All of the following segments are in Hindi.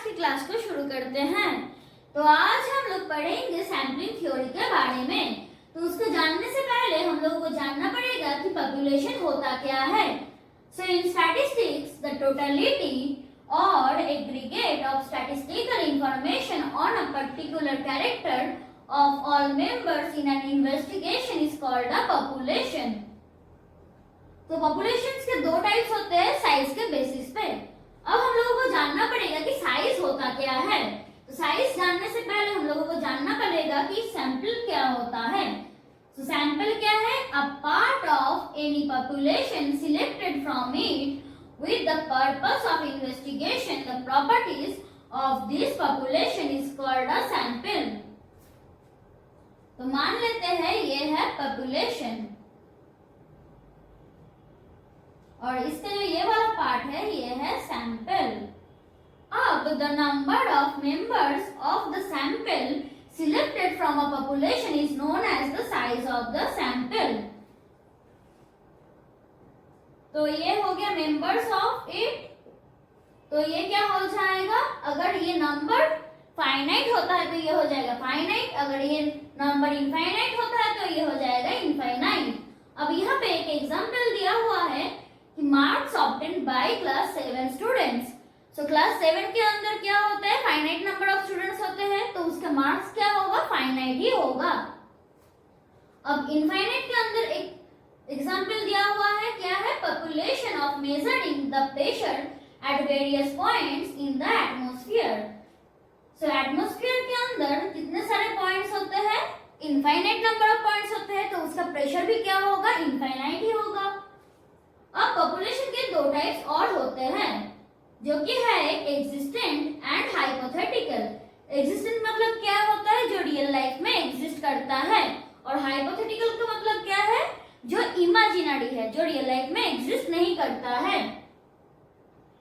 की क्लास को शुरू करते हैं। तो आज हम लोग पढ़ेंगे सैम्पलिंग थ्योरी के बारे में। तो उसको जानने से पहले हम लोगों को जानना पड़ेगा कि पॉपुलेशन होता क्या है। सो इन स्टैटिस्टिक्स द टोटलिटी और aggregate of statistical information on a particular character of all members in an investigation is called a population. तो पॉपुलेशंस के दो टाइप्स होते हैं साइज के बेसिस पे। अब हम लोगों को जानना पड़ेगा कि साइज होता क्या है। तो साइज जानने से पहले हम लोगों को जानना पड़ेगा कि सैंपल क्या होता है। तो सैंपल क्या है? A part of any population selected from it with the purpose of investigation the properties of this population is called a sample। तो मान लेते हैं ये है पॉपुलेशन और इसका जो ये वाला पार्ट है ये है सैंपल। अब the number of members of the sample selected from a population is known as the size of the sample. तो ये हो गया मेंबर्स ऑफ इट। तो ये क्या हो जाएगा? अगर ये नंबर फाइनाइट होता है तो ये हो जाएगा फाइनाइट, अगर ये नंबर इनफाइनाइट होता है तो ये हो जाएगा इनफाइनाइट। अब यहाँ पे एक एग्जांपल दिया हुआ है कि marks obtained by class 7 students. So class 7 के अंदर क्या होता है? फाइनाइट नंबर ऑफ स्टूडेंट्स होते हैं, तो उसका मार्क्स क्या होगा? फाइनाइट ही होगा। अब इनफाइनाइट के अंदर एक एग्जाम्पल दिया हुआ है, क्या है? Population of measuring the pressure at various points in the atmosphere. So atmosphere के अंदर कितने सारे पॉइंट्स होते हैं? इनफाइनाइट नंबर ऑफ पॉइंट्स होते हैं, तो उसका प्रेशर भी क्या होगा? इनफाइनाइट ही होगा। अब पॉपुलेशन के दो टाइप्स और होते हैं जो कि है एग्जिस्टेंट एंड हाइपोथेटिकल। एग्जिस्टेंट मतलब क्या होता है? जो रियल लाइफ में एग्जिस्ट करता है, और हाइपोथेटिकल का मतलब क्या है? जो इमेजिनरी है, जो रियल लाइफ में एग्जिस्ट नहीं करता है।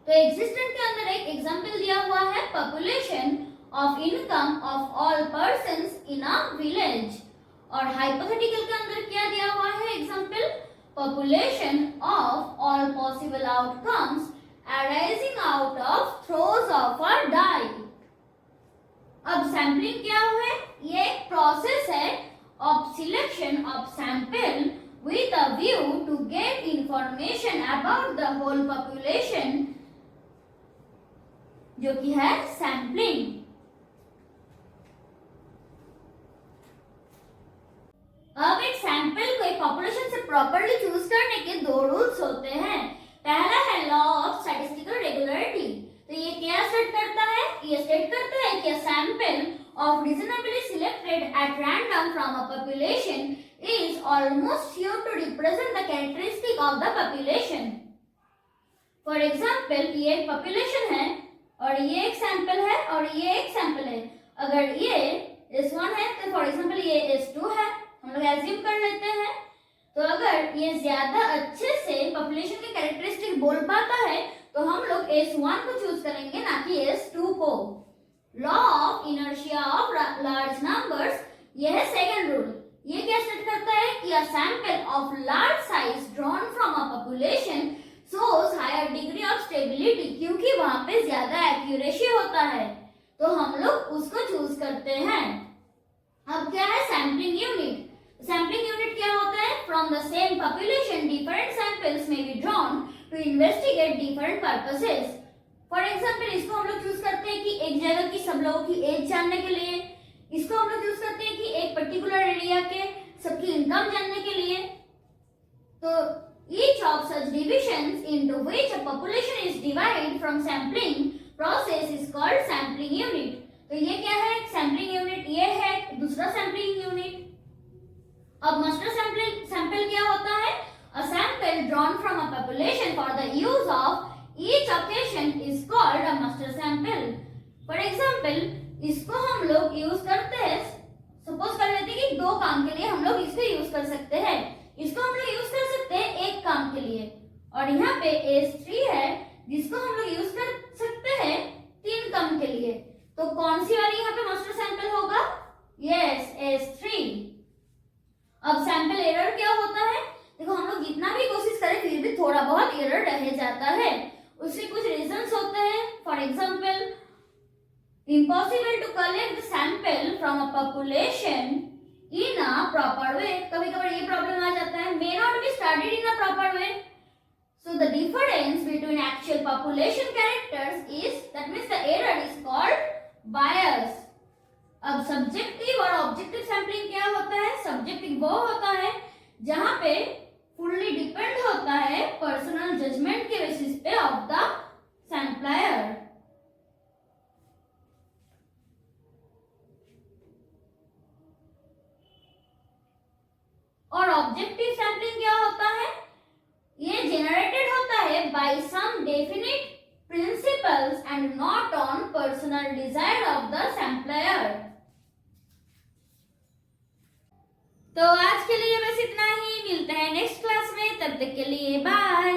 तो एग्जिस्टेंट के अंदर एक एग्जांपल दिया हुआ है population of income of all persons in a village, और हाइपोथेटिकल के अंदर क्या दिया हुआ है example? Population of all possible outcomes arising out of throws of a die. अब सैंपलिंग क्या है? ये एक प्रोसेस है of selection of sample with a view to get information about the whole population, जो कि है सैम्पलिंग। अब एक सैंपल को एक पॉपुलेशन से प्रॉपर्ली चूज करने के दो रूल्स होते हैं। पहला है लॉ ऑफ स्टैटिस्टिकल रेगुलरिटी। तो ये क्या स्टेट करता है? ये स्टेट करता है कि a sample of reasonably selected at random from a population is almost sure to represent the characteristic of the population। For example, ये एक population है और ये एक sample है और ये एक sample है। अगर ये S1 है तो for example ये S2 है, हम लोग assume कर लेते हैं। तो अगर ये ज्यादा अच्छे से population के characteristic बोल पाता है तो हम लोग S1 को चूज करेंगे, ना कि S2 को। Law of inertia of large numbers, यह है सेकंड रूल। ये क्या स्टेट करता है कि a sample of large size drawn from a population shows higher degree of stability, क्योंकि वहां पे ज्यादा एक्यूरेसी होता है, तो हम लोग उसको चूज करते हैं। अब क्या है सैम्पलिंग यूनिट? सैम्पलिंग यूनिट क्या होता है? From the same population different samples में be drawn to investigate different purposes. For example, इसको हम लोग चूज करते हैं कि एक जगह की सब लोगों की एज जानने के लिए, इसको हम लोग यूज करते हैं कि एक पर्टिकुलर एरिया के सबकी इनकम जानने के लिए। तो each of such divisions into which a population is divided from sampling process is called sampling unit। तो ये क्या है? सैम्पलिंग यूनिट ये है दूसरा सैम्पलिंग यूनिट। अब मास्टर सैंपल क्या होता है? A sample drawn from a population for the use of each occasion is called a master sample। For example, इसको हम लोग यूज करते हैं, सपोज कर लेते हैं कि दो काम के लिए हम लोग इसको यूज कर सकते हैं। इसको हम लोग यूज कर सकते हैं एक काम के लिए, और यहाँ पे S3 है जिसको हम लोग यूज कर सकते हैं 3 काम के लिए। तो कौन सी वाली यहाँ पे मास्टर सैंपल होगा? Yes, S3। अब सैंपल एरर क्या होता है? देखो, हम लोग जितना भी कोशिश करें फिर भी थोड़ा बहुत एरर रह जाता है। उसके कुछ रीजंस होते हैं। For example, impossible to collect the sample from a population in a proper way. कभी कभार ये प्रॉब्लम आ जाता है, may not be studied in a proper way. So the difference between actual population characters is, that means the error is called bias. अब सब्जेक्टिव और ऑब्जेक्टिव सैम्पलिंग क्या होता है? सब्जेक्टिव वो होता है जहां पे फुल्ली डिपेंड होता है पर्सनल जजमेंट के बेसिस पे ऑफ द सैम्पलर। और ऑब्जेक्टिव सैम्पलिंग क्या होता है? ये जेनरेटेड होता है by some definite principles and not on personal desire of the sampler. तो आज के लिए बस इतना ही, मिलते हैं नेक्स्ट क्लास में, तब तक के लिए बाय।